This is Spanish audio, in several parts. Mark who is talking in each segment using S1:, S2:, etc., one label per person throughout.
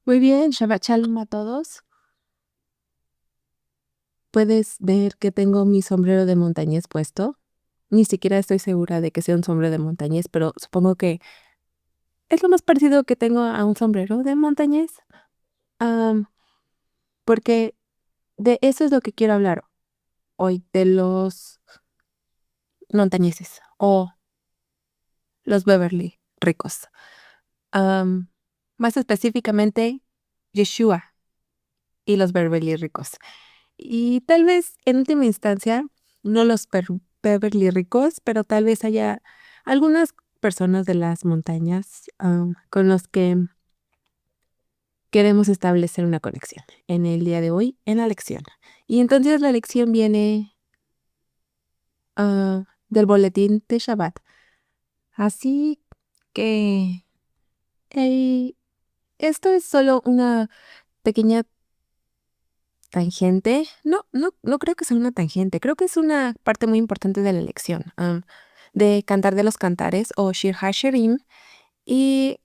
S1: Muy bien, Shabbat Shalom a todos. Puedes ver que tengo mi sombrero de montañés puesto. Ni siquiera estoy segura de que sea un sombrero de montañés, pero supongo que es lo más parecido que tengo a un sombrero de montañés. am, Porque de eso es lo que quiero hablar hoy, de los montañeses o los Beverly ricos. Am, Más específicamente, Yeshua y los Beverly ricos. Y tal vez en última instancia, no los Beverly ricos, pero tal vez haya algunas personas de las montañas con los que queremos establecer una conexión en el día de hoy, en la lección. Y entonces la lección viene del boletín de Shabbat. Así que eh, esto es solo una pequeña tangente. No creo que sea una tangente. Creo que es una parte muy importante de la lección, de Cantar de los Cantares o Shir HaShirim. Y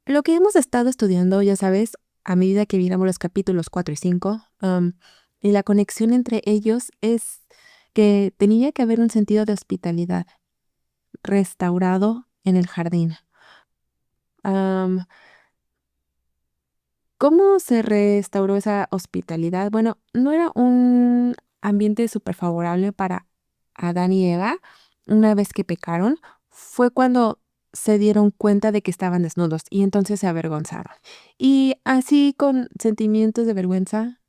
S1: lo que hemos estado estudiando, ya sabes, a medida que viéramos los capítulos 4 y 5, y la conexión entre ellos es que tenía que haber un sentido de hospitalidad restaurado en el jardín. Am, ¿Cómo se restauró esa hospitalidad? Bueno, no era un ambiente súper favorable para Adán y Eva una vez que pecaron. Fue cuando se dieron cuenta de que estaban desnudos y entonces se avergonzaron. Y así con sentimientos de vergüenza,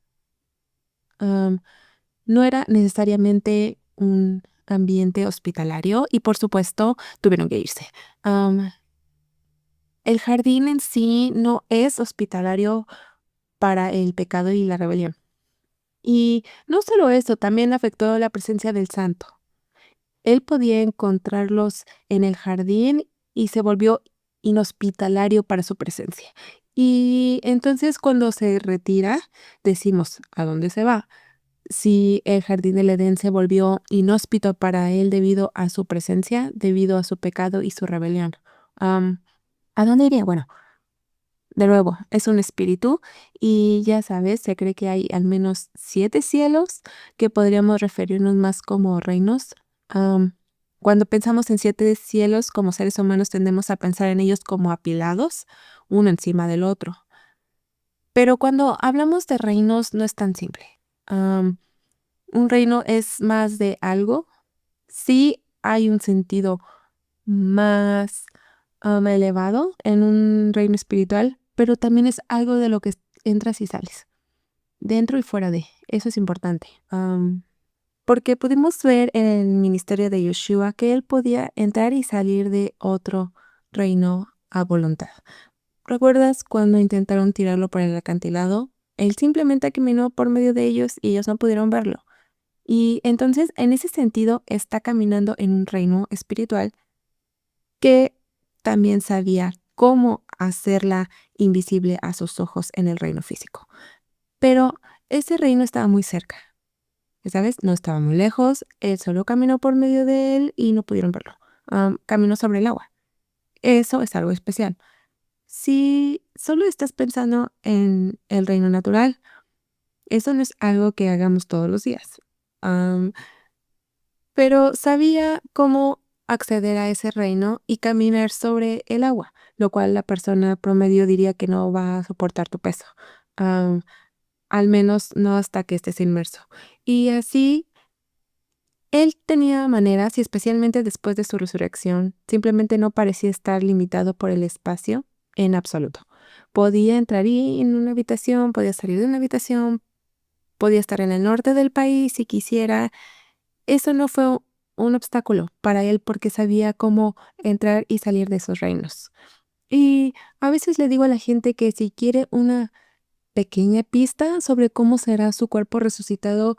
S1: am, no era necesariamente un ambiente hospitalario y por supuesto tuvieron que irse. Am, el jardín en sí no es hospitalario para el pecado y la rebelión. Y no solo eso, también afectó la presencia del santo. Él podía encontrarlos en el jardín y se volvió inhospitalario para su presencia. Y entonces cuando se retira, decimos, ¿a dónde se va? Si el jardín del Edén se volvió inhóspito para él debido a su presencia, debido a su pecado y su rebelión. Am, ¿A dónde iría? Bueno, de nuevo, es un espíritu y ya sabes, se cree que hay al menos 7 cielos que podríamos referirnos más como reinos. Am, Cuando pensamos en 7 cielos como seres humanos tendemos a pensar en ellos como apilados, uno encima del otro. Pero cuando hablamos de reinos no es tan simple. Am, un reino es más de algo. Sí hay un sentido más elevado en un reino espiritual, pero también es algo de lo que entras y sales, dentro y fuera de. Eso es importante. Porque pudimos ver en el ministerio de Yeshua que él podía entrar y salir de otro reino a voluntad. ¿Recuerdas cuando intentaron tirarlo por el acantilado? Él simplemente caminó por medio de ellos y ellos no pudieron verlo. Y entonces, en ese sentido, está caminando en un reino espiritual que también sabía cómo hacerla invisible a sus ojos en el reino físico. Pero ese reino estaba muy cerca, ¿sabes? No estaba muy lejos, él solo caminó por medio de él y no pudieron verlo. Caminó sobre el agua. Eso es algo especial. Si solo estás pensando en el reino natural, eso no es algo que hagamos todos los días. Am, pero sabía cómo acceder a ese reino y caminar sobre el agua, lo cual la persona promedio diría que no va a soportar tu peso, am, al menos no hasta que estés inmerso. Y así él tenía maneras, y especialmente después de su resurrección, simplemente no parecía estar limitado por el espacio en absoluto. Podía entrar en una habitación, podía salir de una habitación, podía estar en el norte del país si quisiera. Eso no fue un obstáculo para él porque sabía cómo entrar y salir de esos reinos. Y a veces le digo a la gente que si quiere una pequeña pista sobre cómo será su cuerpo resucitado,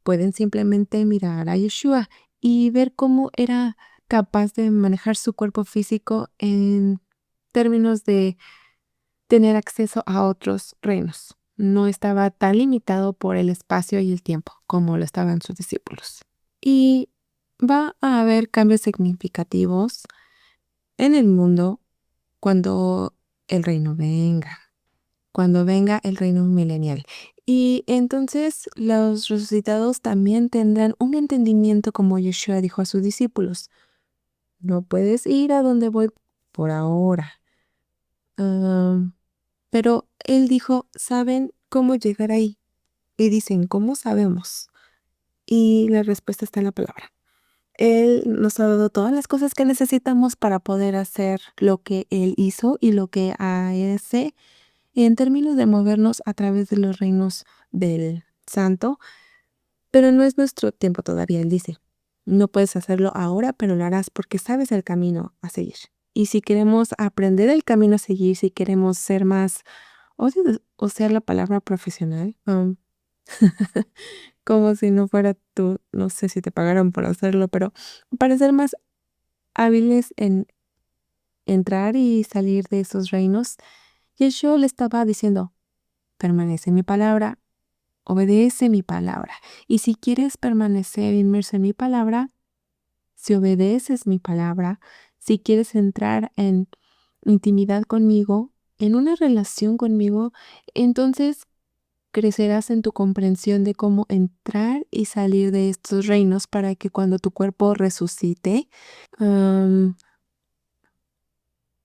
S1: pueden simplemente mirar a Yeshua y ver cómo era capaz de manejar su cuerpo físico en términos de tener acceso a otros reinos. No estaba tan limitado por el espacio y el tiempo como lo estaban sus discípulos. Y va a haber cambios significativos en el mundo cuando el reino venga. cuando venga el reino milenial. Y entonces los resucitados también tendrán un entendimiento como Yeshua dijo a sus discípulos. No puedes ir a donde voy por ahora. Pero él dijo, ¿saben cómo llegar ahí? Y dicen, ¿cómo sabemos? Y la respuesta está en la palabra. Él nos ha dado todas las cosas que necesitamos para poder hacer lo que Él hizo y lo que hace en términos de movernos a través de los reinos del Santo, pero no es nuestro tiempo todavía, Él dice. No puedes hacerlo ahora, pero lo harás porque sabes el camino a seguir. Y si queremos aprender el camino a seguir, si queremos ser más, odio usar la palabra profesional, como si no fuera tú, no sé si te pagaron por hacerlo, pero para ser más hábiles en entrar y salir de esos reinos, Yeshua le estaba diciendo, permanece en mi palabra, obedece mi palabra. Y si quieres permanecer inmerso en mi palabra, si obedeces mi palabra, si quieres entrar en intimidad conmigo, en una relación conmigo, entonces crecerás en tu comprensión de cómo entrar y salir de estos reinos para que cuando tu cuerpo resucite, am,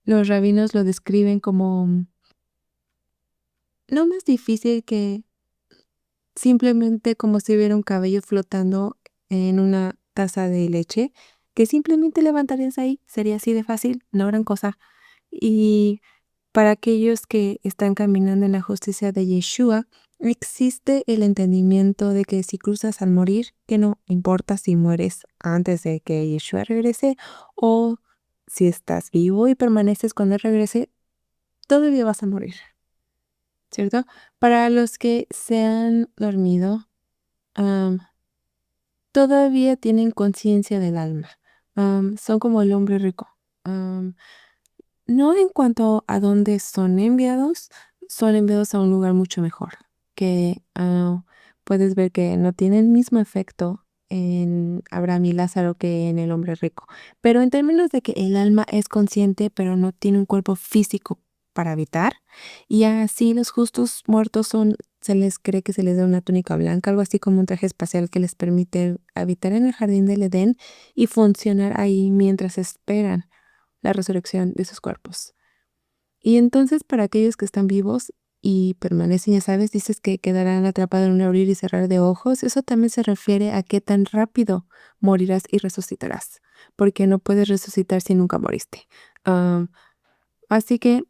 S1: los rabinos lo describen como no más difícil que simplemente como si hubiera un cabello flotando en una taza de leche, que simplemente levantarías ahí, sería así de fácil, no gran cosa. Y para aquellos que están caminando en la justicia de Yeshua, existe el entendimiento de que si cruzas al morir, que no importa si mueres antes de que Yeshua regrese o si estás vivo y permaneces cuando él regrese, todavía vas a morir, ¿cierto? Para los que se han dormido, am, todavía tienen conciencia del alma. Son como el hombre rico. Am, no en cuanto a dónde son enviados a un lugar mucho mejor, que puedes ver que no tiene el mismo efecto en Abraham y Lázaro que en el hombre rico. Pero en términos de que el alma es consciente, pero no tiene un cuerpo físico para habitar, y así los justos muertos se les cree que se les da una túnica blanca, algo así como un traje espacial que les permite habitar en el jardín del Edén y funcionar ahí mientras esperan la resurrección de sus cuerpos. Y entonces para aquellos que están vivos y permanecen, ya sabes, dices que quedarán atrapados en un abrir y cerrar de ojos, eso también se refiere a qué tan rápido morirás y resucitarás, porque no puedes resucitar si nunca moriste. Am, Así que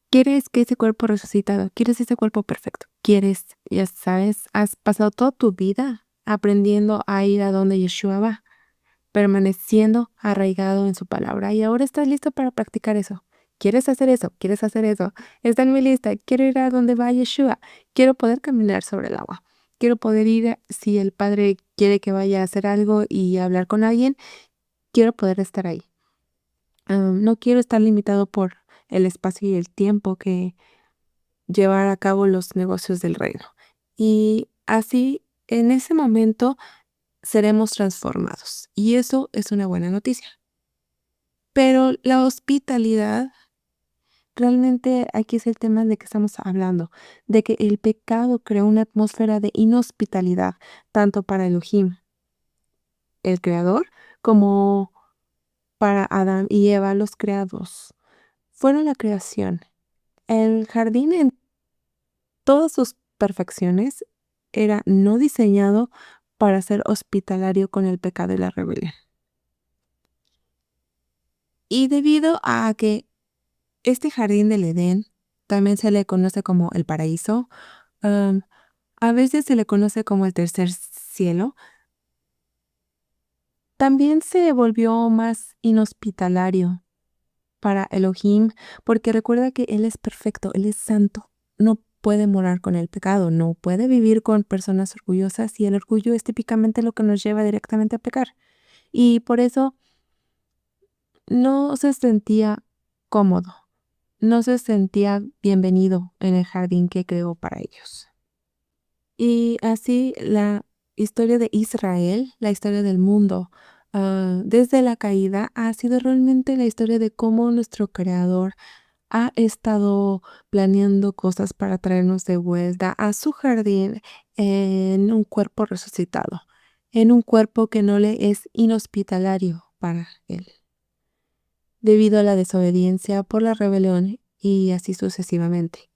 S1: quieres que ese cuerpo resucitado, quieres ese cuerpo perfecto, quieres, ya sabes, has pasado toda tu vida aprendiendo a ir a donde Yeshua va, permaneciendo arraigado en su palabra y ahora estás listo para practicar eso. ¿Quieres hacer eso? ¿Quieres hacer eso? Está en mi lista. Quiero ir a donde va Yeshua. Quiero poder caminar sobre el agua. Quiero poder ir si el Padre quiere que vaya a hacer algo y hablar con alguien. Quiero poder estar ahí. No quiero estar limitado por el espacio y el tiempo que llevar a cabo los negocios del reino. Y así, en ese momento, seremos transformados. Y eso es una buena noticia. Pero la hospitalidad, realmente aquí es el tema de que estamos hablando, de que el pecado creó una atmósfera de inhospitalidad, tanto para Elohim, el creador, como para Adán y Eva, los creados. Fueron la creación. El jardín en todas sus perfecciones era no diseñado para ser hospitalario con el pecado y la rebelión. Y debido a que este jardín del Edén también se le conoce como el paraíso, am, a veces se le conoce como el tercer cielo, también se volvió más inhospitalario para Elohim, porque recuerda que Él es perfecto, Él es santo, no puede morar con el pecado, no puede vivir con personas orgullosas y el orgullo es típicamente lo que nos lleva directamente a pecar. Y por eso no se sentía cómodo, no se sentía bienvenido en el jardín que creó para ellos. Y así la historia de Israel, la historia del mundo, desde la caída, ha sido realmente la historia de cómo nuestro Creador ha estado planeando cosas para traernos de vuelta a su jardín en un cuerpo resucitado, en un cuerpo que no le es inhospitalario para él, debido a la desobediencia por la rebelión y así sucesivamente.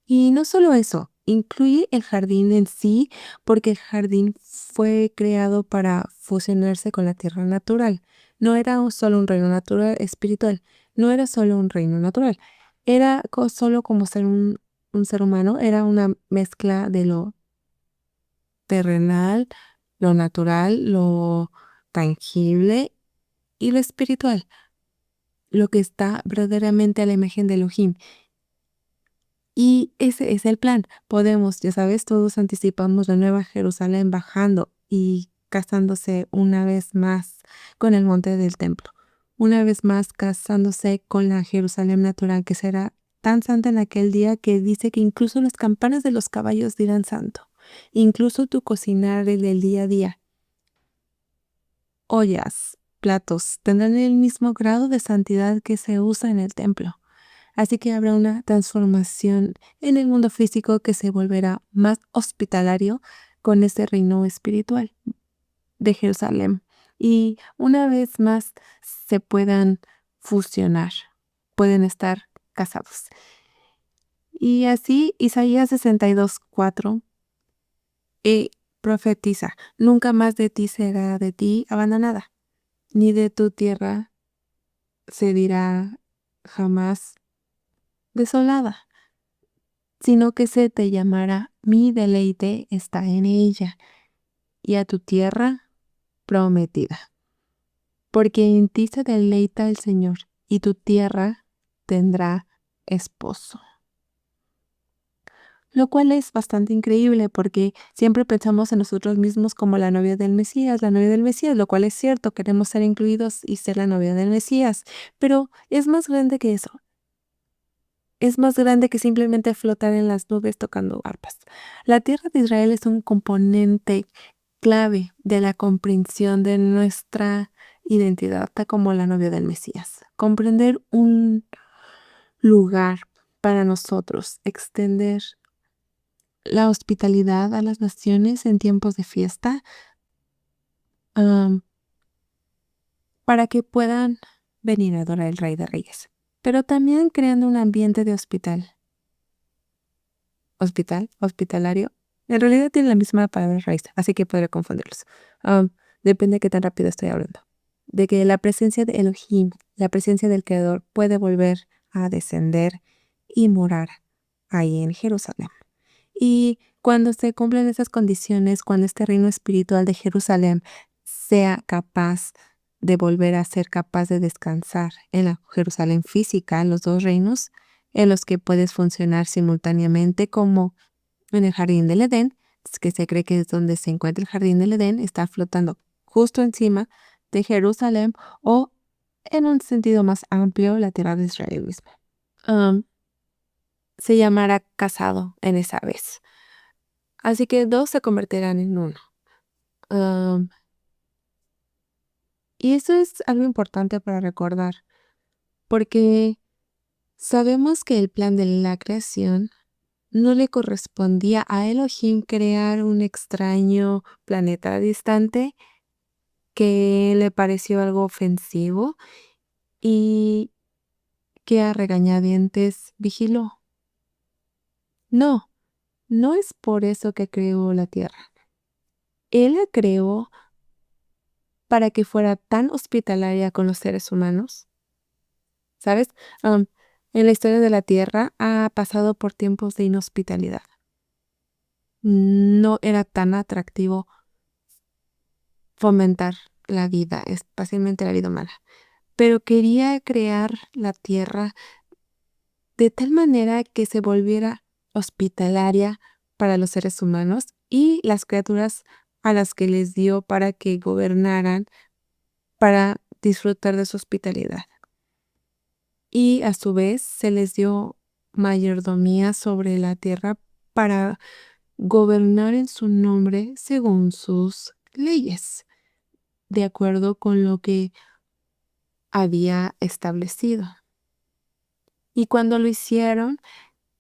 S1: Y no solo eso, incluye el jardín en sí, porque el jardín fue creado para fusionarse con la tierra natural. No era solo un reino natural espiritual, no era solo un reino natural, era solo como ser un ser humano, era una mezcla de lo terrenal, lo natural, lo tangible y lo espiritual, lo que está verdaderamente a la imagen de Elohim. Y ese es el plan. Podemos, ya sabes, todos anticipamos la nueva Jerusalén bajando y casándose una vez más con el monte del templo. Una vez más casándose con la Jerusalén natural que será tan santa en aquel día que dice que incluso las campanas de los caballos dirán santo. Incluso tu cocinar del día a día, ollas, platos, tendrán el mismo grado de santidad que se usa en el templo. Así que habrá una transformación en el mundo físico que se volverá más hospitalario con ese reino espiritual de Jerusalén. Y una vez más se puedan fusionar, pueden estar casados. Y así Isaías 62:4 profetiza, nunca más de ti será de ti abandonada, ni de tu tierra se dirá jamás desolada, sino que se te llamará mi deleite está en ella, y a tu tierra prometida. Porque en ti se deleita el Señor, y tu tierra tendrá esposo. Lo cual es bastante increíble porque siempre pensamos en nosotros mismos como la novia del Mesías, lo cual es cierto, queremos ser incluidos y ser la novia del Mesías, pero es más grande que eso. Es más grande que simplemente flotar en las nubes tocando arpas. La tierra de Israel es un componente clave de la comprensión de nuestra identidad como la novia del Mesías. Comprender un lugar para nosotros, extender la hospitalidad a las naciones en tiempos de fiesta, am, para que puedan venir a adorar al Rey de Reyes, pero también creando un ambiente de hospitalario. En realidad tiene la misma palabra raíz, así que podría confundirlos. Am, Depende de qué tan rápido estoy hablando. De que la presencia de Elohim, la presencia del Creador, puede volver a descender y morar ahí en Jerusalén. Y cuando se cumplen esas condiciones, cuando este reino espiritual de Jerusalén sea capaz de volver a ser capaz de descansar en la Jerusalén física, en los dos reinos, en los que puedes funcionar simultáneamente como en el jardín del Edén, que se cree que es donde se encuentra el jardín del Edén, está flotando justo encima de Jerusalén o en un sentido más amplio la tierra de Israel misma. Um, Se llamará casado en esa vez. Así que dos se convertirán en uno. Um, y eso es algo importante para recordar, porque sabemos que el plan de la creación no le correspondía a Elohim crear un extraño planeta distante que le pareció algo ofensivo y que a regañadientes vigiló. No, no es por eso que creó la tierra. Él la creó para que fuera tan hospitalaria con los seres humanos. ¿Sabes? Am, en la historia de la tierra ha pasado por tiempos de inhospitalidad. No era tan atractivo fomentar la vida, especialmente la vida humana. Pero quería crear la tierra de tal manera que se volviera hospitalaria para los seres humanos y las criaturas a las que les dio para que gobernaran, para disfrutar de su hospitalidad. Y a su vez se les dio mayordomía sobre la tierra para gobernar en su nombre según sus leyes, de acuerdo con lo que había establecido. Y cuando lo hicieron,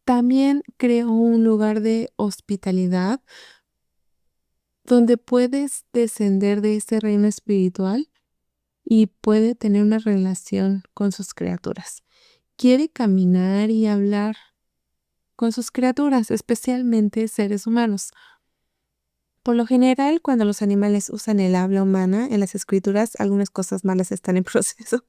S1: también creó un lugar de hospitalidad donde puedes descender de este reino espiritual y puede tener una relación con sus criaturas. Quiere caminar y hablar con sus criaturas, especialmente seres humanos. Por lo general, cuando los animales usan el habla humana en las escrituras, algunas cosas malas están en proceso,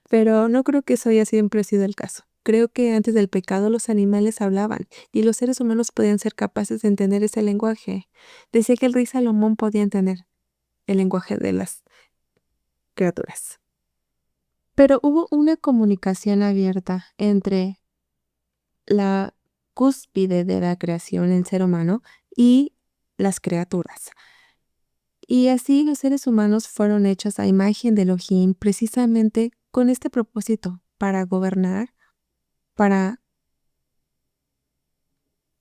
S1: pero no creo que eso haya siempre sido el caso. Creo que antes del pecado los animales hablaban y los seres humanos podían ser capaces de entender ese lenguaje. Decía que el rey Salomón podía entender el lenguaje de las criaturas. Pero hubo una comunicación abierta entre la cúspide de la creación, el ser humano, y las criaturas. Y así los seres humanos fueron hechos a imagen de Elohim precisamente con este propósito, para gobernar, para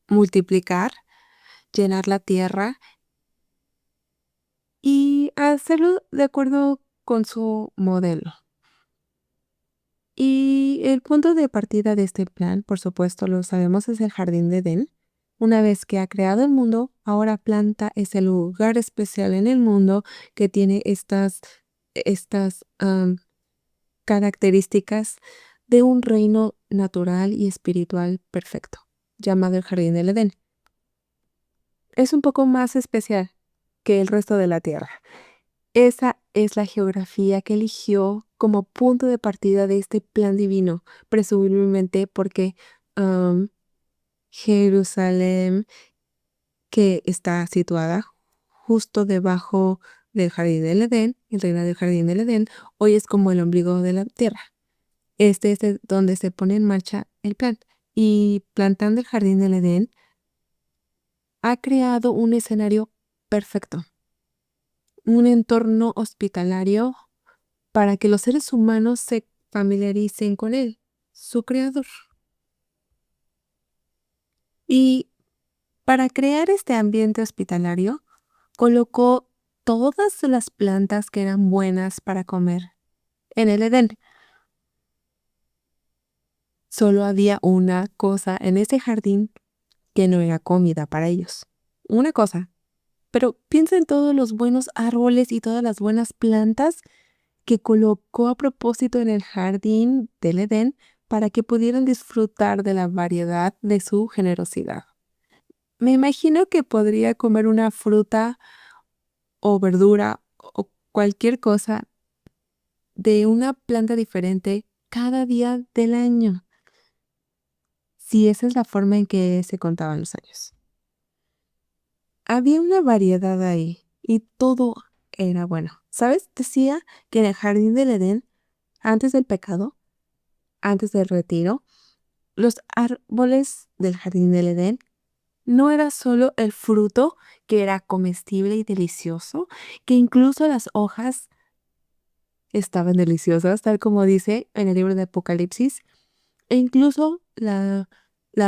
S1: multiplicar, llenar la tierra y hacerlo de acuerdo con su modelo. Y el punto de partida de este plan, por supuesto, lo sabemos, es el jardín de Edén. Una vez que ha creado el mundo, ahora planta ese lugar especial en el mundo que tiene estas características de un reino natural y espiritual perfecto, llamado el jardín del Edén. Es un poco más especial que el resto de la tierra. Esa es la geografía que eligió como punto de partida de este plan divino, presumiblemente porque am, Jerusalén, que está situada justo debajo del jardín del Edén, el reino del jardín del Edén, hoy es como el ombligo de la tierra. Este es donde se pone en marcha el plan. Y plantando el jardín del Edén, ha creado un escenario perfecto, un entorno hospitalario para que los seres humanos se familiaricen con él, su creador. Y para crear este ambiente hospitalario, colocó todas las plantas que eran buenas para comer en el Edén. Solo había una cosa en ese jardín que no era comida para ellos. Una cosa. Pero piensa en todos los buenos árboles y todas las buenas plantas que colocó a propósito en el jardín del Edén para que pudieran disfrutar de la variedad de su generosidad. Me imagino que podría comer una fruta o verdura o cualquier cosa de una planta diferente cada día del año, si esa es la forma en que se contaban los años. Había una variedad ahí y todo era bueno. ¿Sabes? Decía que en el jardín del Edén, antes del pecado, antes del retiro, los árboles del jardín del Edén no era solo el fruto que era comestible y delicioso, que incluso las hojas estaban deliciosas, tal como dice en el libro de Apocalipsis, e incluso la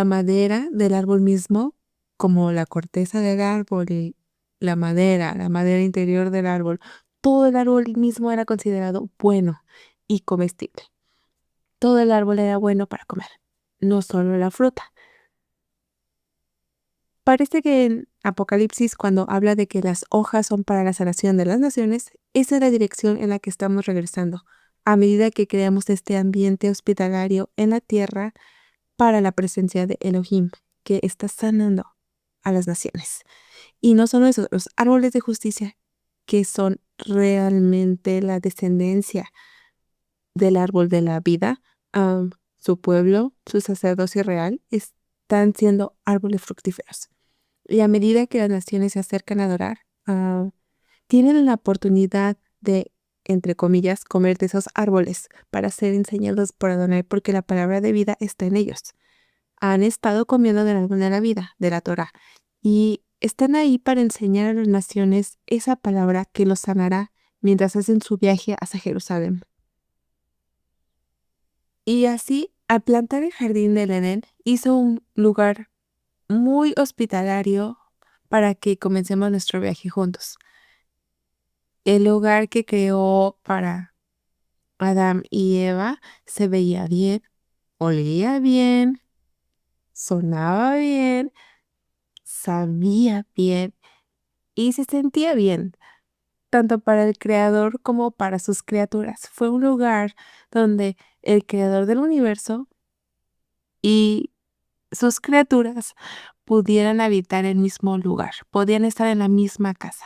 S1: madera del árbol mismo, como la corteza del árbol y la madera interior del árbol, todo el árbol mismo era considerado bueno y comestible. Todo el árbol era bueno para comer, no solo la fruta. Parece que en Apocalipsis, cuando habla de que las hojas son para la sanación de las naciones, esa es la dirección en la que estamos regresando, a medida que creamos este ambiente hospitalario en la tierra para la presencia de Elohim, que está sanando a las naciones. Y no solo eso, los árboles de justicia, que son realmente la descendencia del árbol de la vida, su pueblo, su sacerdocio real, están siendo árboles fructíferos. Y a medida que las naciones se acercan a adorar, tienen la oportunidad de, entre comillas, comer de esos árboles para ser enseñados por Adonai, porque la palabra de vida está en ellos. Han estado comiendo del árbol de la vida, de la Torah, y están ahí para enseñar a las naciones esa palabra que los sanará mientras hacen su viaje hacia Jerusalén. Y así, al plantar el jardín del Edén, hizo un lugar muy hospitalario para que comencemos nuestro viaje juntos. El lugar que creó para Adán y Eva se veía bien, olía bien, sonaba bien, sabía bien y se sentía bien, tanto para el creador como para sus criaturas. Fue un lugar donde el creador del universo y sus criaturas pudieran habitar el mismo lugar, podían estar en la misma casa.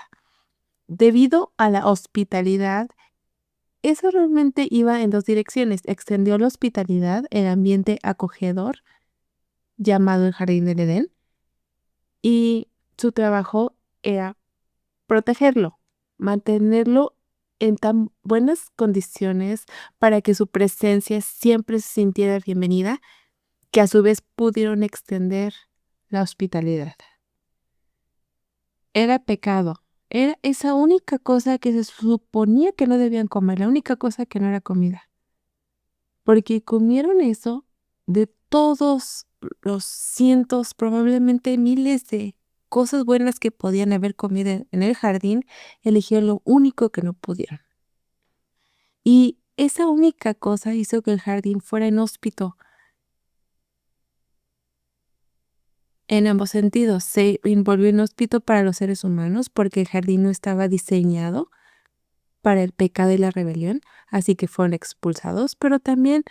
S1: Debido a la hospitalidad, eso realmente iba en dos direcciones. Extendió la hospitalidad, el ambiente acogedor, llamado el Jardín del Edén, y su trabajo era protegerlo, mantenerlo en tan buenas condiciones para que su presencia siempre se sintiera bienvenida, que a su vez pudieron extender la hospitalidad. Era pecado. Era esa única cosa que se suponía que no debían comer, la única cosa que no era comida. Porque comieron eso de todos los cientos, probablemente miles de cosas buenas que podían haber comido en el jardín, eligieron lo único que no pudieron. Y esa única cosa hizo que el jardín fuera inhóspito en ambos sentidos. Se volvió inhóspito para los seres humanos porque el jardín no estaba diseñado para el pecado y la rebelión, así que fueron expulsados, pero también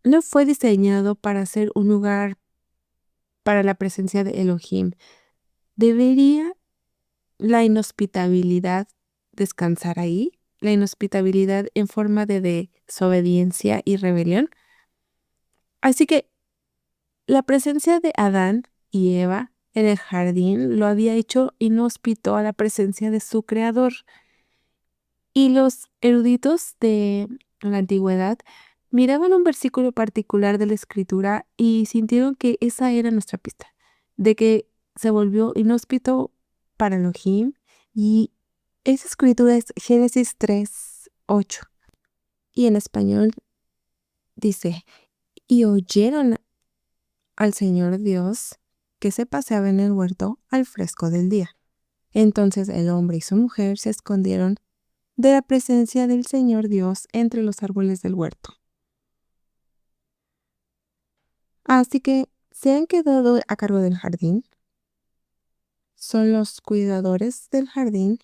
S1: no fue diseñado para ser un lugar para la presencia de Elohim. ¿Debería la inhospitabilidad descansar ahí? ¿La inhospitabilidad en forma de desobediencia y rebelión? Así que la presencia de Adán y Eva en el jardín lo había hecho inhóspito a la presencia de su creador. Y los eruditos de la antigüedad miraban un versículo particular de la escritura y sintieron que esa era nuestra pista, de que se volvió inhóspito para Elohim, y esa escritura es Génesis 3:8. Y en español dice: y oyeron al Señor Dios que se paseaba en el huerto al fresco del día. Entonces el hombre y su mujer se escondieron de la presencia del Señor Dios entre los árboles del huerto. Así que se han quedado a cargo del jardín, son los cuidadores del jardín,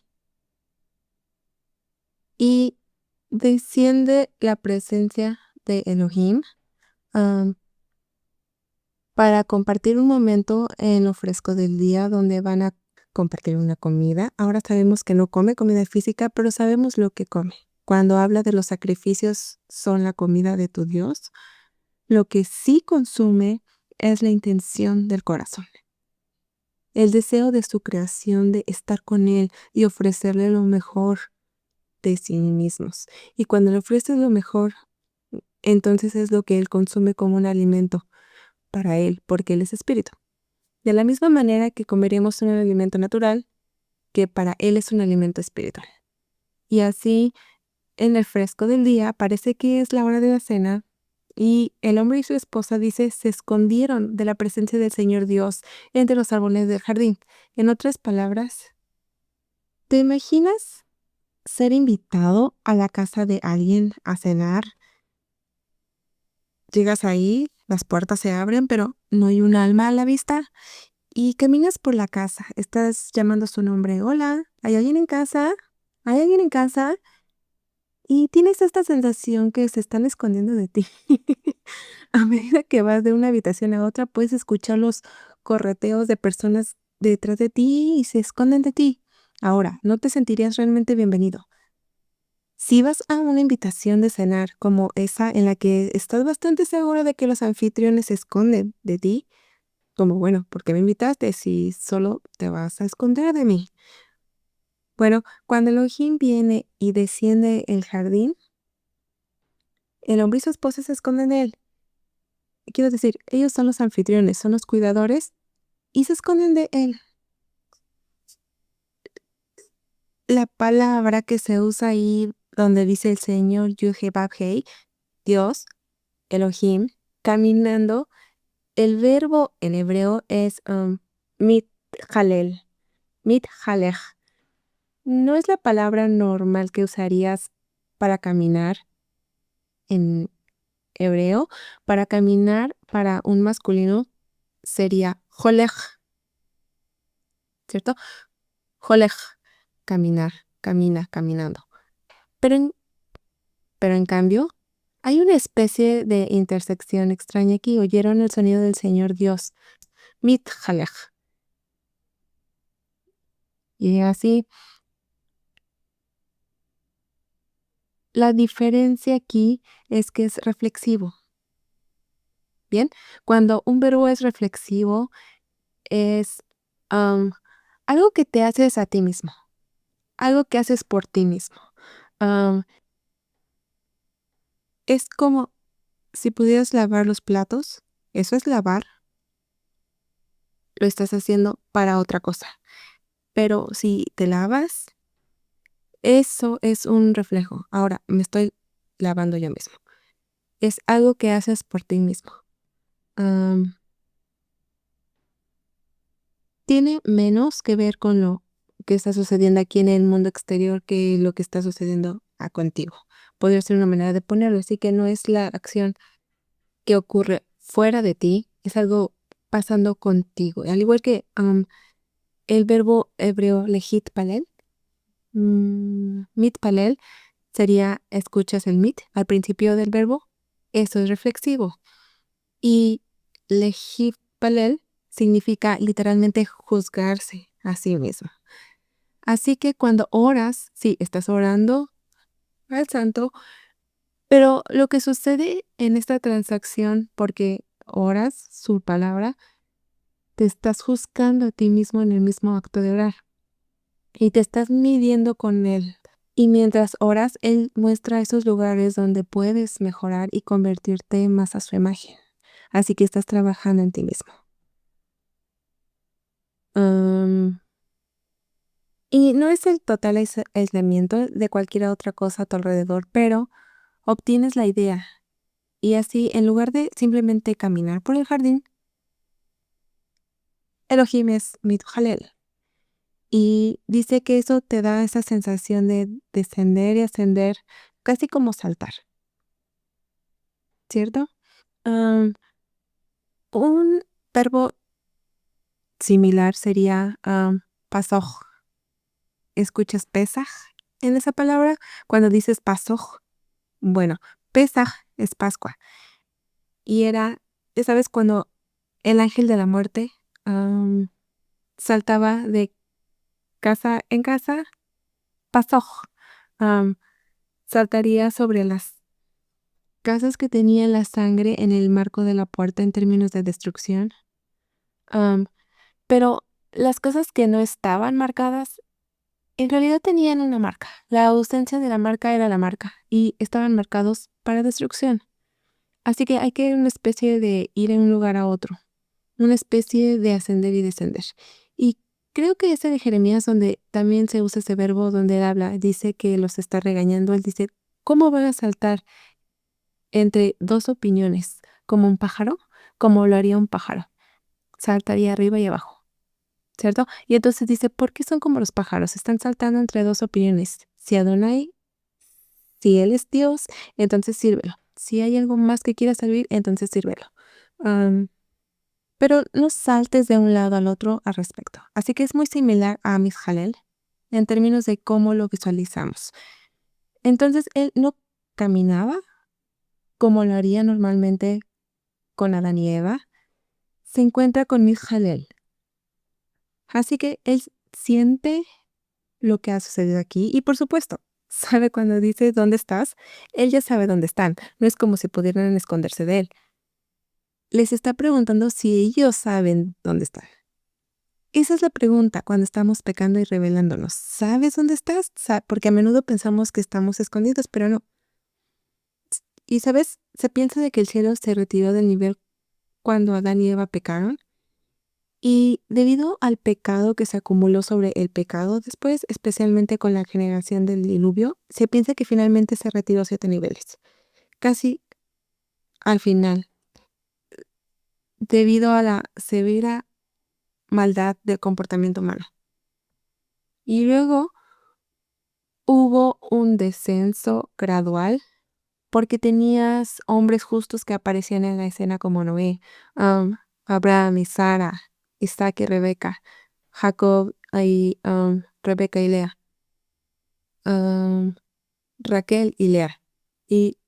S1: y desciende la presencia de Elohim am, para compartir un momento en lo fresco del día donde van a compartir una comida. Ahora sabemos que no come comida física, pero sabemos lo que come. Cuando habla de los sacrificios son la comida de tu Dios, lo que sí consume es la intención del corazón, el deseo de su creación, de estar con Él y ofrecerle lo mejor de sí mismos. Y cuando le ofreces lo mejor, entonces es lo que Él consume como un alimento para Él, porque Él es espíritu. De la misma manera que comeríamos un alimento natural, que para Él es un alimento espiritual. Y así, en el fresco del día, parece que es la hora de la cena, y el hombre y su esposa, dice, se escondieron de la presencia del Señor Dios entre los árboles del jardín. En otras palabras, ¿te imaginas ser invitado a la casa de alguien a cenar? Llegas ahí, las puertas se abren, pero no hay un alma a la vista. Y caminas por la casa, estás llamando su nombre. Hola, ¿hay alguien en casa? ¿Hay alguien en casa? Y tienes esta sensación que se están escondiendo de ti. A medida que vas de una habitación a otra, puedes escuchar los correteos de personas detrás de ti y se esconden de ti. Ahora, no te sentirías realmente bienvenido. Si vas a una invitación de cenar como esa en la que estás bastante seguro de que los anfitriones se esconden de ti, como, bueno, ¿por qué me invitaste si solo te vas a esconder de mí? Bueno, cuando Elohim viene y desciende el jardín, el hombre y su esposa se esconden de él. Quiero decir, ellos son los anfitriones, son los cuidadores y se esconden de él. La palabra que se usa ahí donde dice el Señor Yud-Heh-Vav-Heh, Dios, Elohim, caminando, el verbo en hebreo es mitjalel, mitjalej. No es la palabra normal que usarías para caminar en hebreo para caminar para un masculino sería holej, ¿cierto? Holej, caminar, camina, caminando. Pero en, pero en cambio, hay una especie de intersección extraña aquí. Oyeron el sonido del Señor Dios, mitjalej. Y así, la diferencia aquí es que es reflexivo. Bien, cuando un verbo es reflexivo, es am, algo que te haces a ti mismo, algo que haces por ti mismo. Am, es como si pudieras lavar los platos, eso es lavar, lo estás haciendo para otra cosa. Pero si te lavas, eso es un reflejo. Ahora me estoy lavando yo mismo. Es algo que haces por ti mismo. Am, tiene menos que ver con lo que está sucediendo aquí en el mundo exterior que lo que está sucediendo contigo. Podría ser una manera de ponerlo, así que no es la acción que ocurre fuera de ti, es algo pasando contigo. Al igual que el verbo hebreo lejit palel, mit palel, sería escuchas el mit al principio del verbo, eso es reflexivo. Y lejit palel significa literalmente juzgarse a sí mismo. Así que cuando oras, sí, estás orando al santo, pero lo que sucede en esta transacción, porque oras su palabra, te estás juzgando a ti mismo en el mismo acto de orar y te estás midiendo con él. Y mientras oras, él muestra esos lugares donde puedes mejorar y convertirte más a su imagen. Así que estás trabajando en ti mismo. Y no es el total aislamiento de cualquier otra cosa a tu alrededor, pero obtienes la idea. Y así, en lugar de simplemente caminar por el jardín, Elohim es mitjalel. Y dice que eso te da esa sensación de descender y ascender, casi como saltar, ¿cierto? Am, un verbo similar sería pasoj. ¿Escuchas pesaj en esa palabra? Cuando dices pasoj, bueno, pesaj es Pascua. Y era, ya sabes, cuando el ángel de la muerte saltaba de casa en casa, pasoj, am, saltaría sobre las casas que tenían la sangre en el marco de la puerta en términos de destrucción. Am, pero las cosas que no estaban marcadas, en realidad tenían una marca. La ausencia de la marca era la marca y estaban marcados para destrucción. Así que hay que una especie de ir de un lugar a otro, una especie de ascender y descender. Y creo que ese de Jeremías, donde también se usa ese verbo, donde él habla, dice que los está regañando. Él dice, ¿cómo van a saltar entre dos opiniones? ¿Como un pájaro? Como lo haría un pájaro. Saltaría arriba y abajo, ¿cierto? Y entonces dice, ¿por qué son como los pájaros? Están saltando entre dos opiniones. Si Adonai, si Él es Dios, entonces sírvelo. Si hay algo más que quiera servir, entonces sírvelo. Pero no saltes de un lado al otro al respecto. Así que es muy similar a Misjalel en términos de cómo lo visualizamos. Entonces él no caminaba como lo haría normalmente con Adán y Eva. Se encuentra con Misjalel. Así que él siente lo que ha sucedido aquí y por supuesto, sabe cuando dice dónde estás, él ya sabe dónde están. No es como si pudieran esconderse de él. Les está preguntando si ellos saben dónde están. Esa es la pregunta cuando estamos pecando y rebelándonos. ¿Sabes dónde estás? Porque a menudo pensamos que estamos escondidos, pero no. Y sabes, se piensa de que el cielo se retiró del nivel cuando Adán y Eva pecaron. Y debido al pecado que se acumuló sobre el pecado después, especialmente con la generación del diluvio, se piensa que finalmente se retiró a 7 niveles. Casi al final, debido a la severa maldad del comportamiento humano. Y luego hubo un descenso gradual porque tenías hombres justos que aparecían en la escena como Noé, Abraham y Sara, Isaac y Rebeca, Jacob y Rebeca y Lea, am, Raquel y Lea, y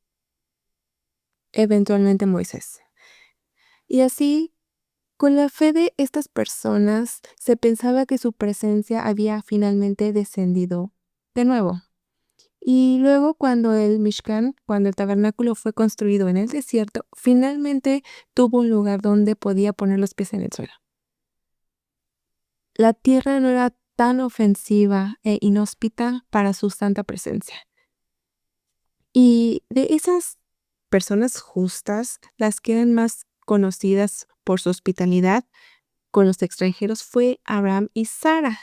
S1: eventualmente Moisés. Y así, con la fe de estas personas, se pensaba que su presencia había finalmente descendido de nuevo. Y luego cuando el Mishkan, cuando el tabernáculo fue construido en el desierto, finalmente tuvo un lugar donde podía poner los pies en el suelo. La tierra no era tan ofensiva e inhóspita para su santa presencia. Y de esas personas justas, las que eran más conocidas por su hospitalidad con los extranjeros fue Abraham y Sara.